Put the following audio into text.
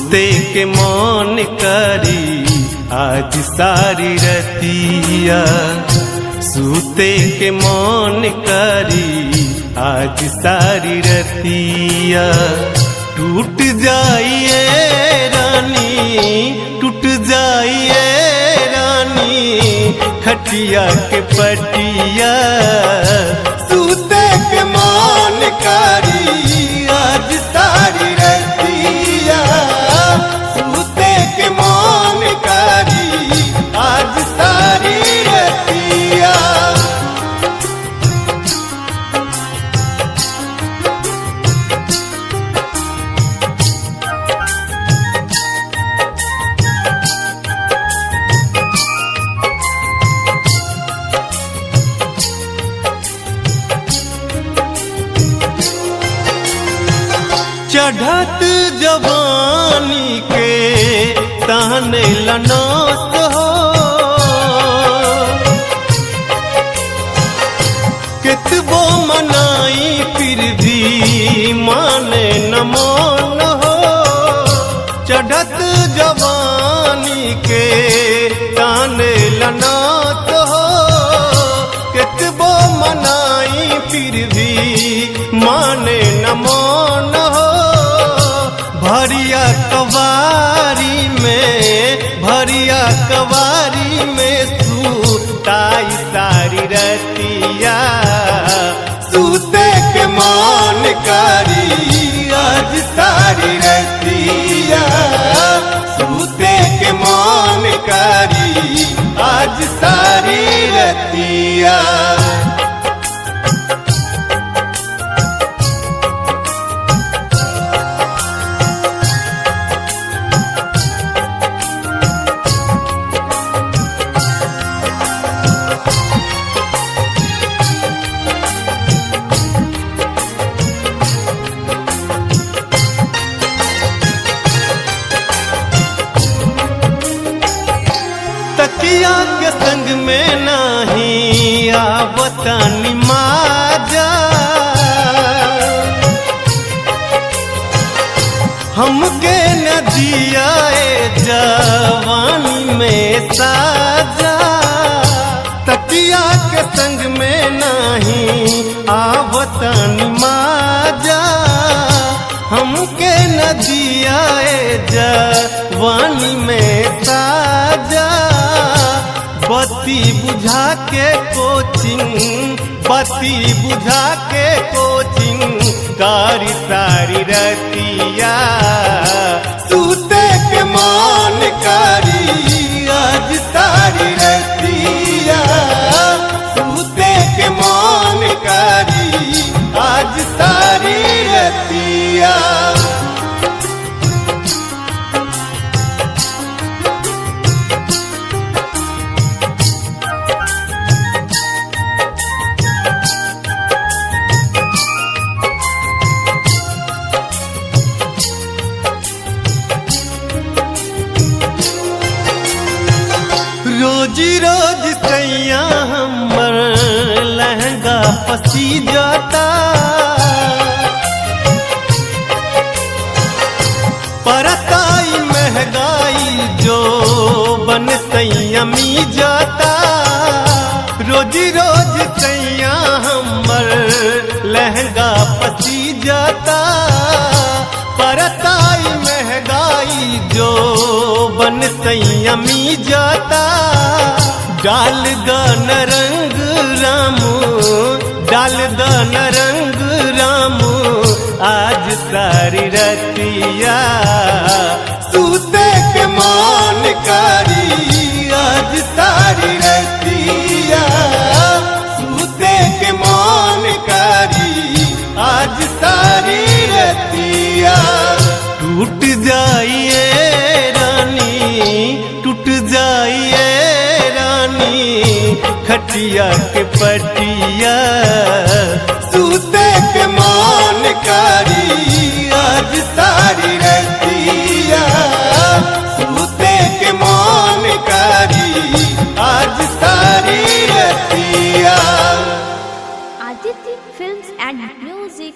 सूते के मन करी आज सारी रतिया, सूते के मन करी आज सारी रतिया। टूट जाइए रानी, टूट जाइए रानी, खटिया के पटिया। सूते के मन करी आज सारी रतिया, सूते के मन करी आज सारी रतिया। चढ़त जवानी के ताने लनास हो, कितबो मनाई फिर भी माने न मान हो। चढ़त जवानी के ताने लनास हो, कितबो मनाई फिर भी माने न मान हो। भरिया कवारी में, भरिया कवारी में सूताई सारी रतिया। सूते के मन करी आज सारी रतिया, सूते के मन करी आज सारी रतिया। तकिया के संग में नाही आवतानी माजा, हमके न दिया जवानी में साजा। तकिया के संग में नाही आवतानी माजा, हमके न दिया जवानी में साजा। बत्ती बुझा के कोचिंग, बत्ती बुझा के कोचिंग कारी सारी रतिया। सूते के मन करी आज सारी रतिया, सूते के मन करी आज सारी रतिया। रोजी रोज सैया हमर लहंगा पसी जाता, परताई महंगाई जो बन संयमी जाता। रोजी रोज सैया हमर लहंगा पसी जाता, परताई महंगाई जो बन संयमी जाता। डाल दन रंग रामू, डाल दन रंग रामू आज सारी रतिया। सूते के मन करी आज सारी रतिया, सूते के मन करी आज सारी रतिया। टूट जाइए रानी, टूट जाइए खटिया के पटिया। सूते के मन करी आज सारी रतिया, सूते के मन करी आज सारी रतिया। Aditi Films and Music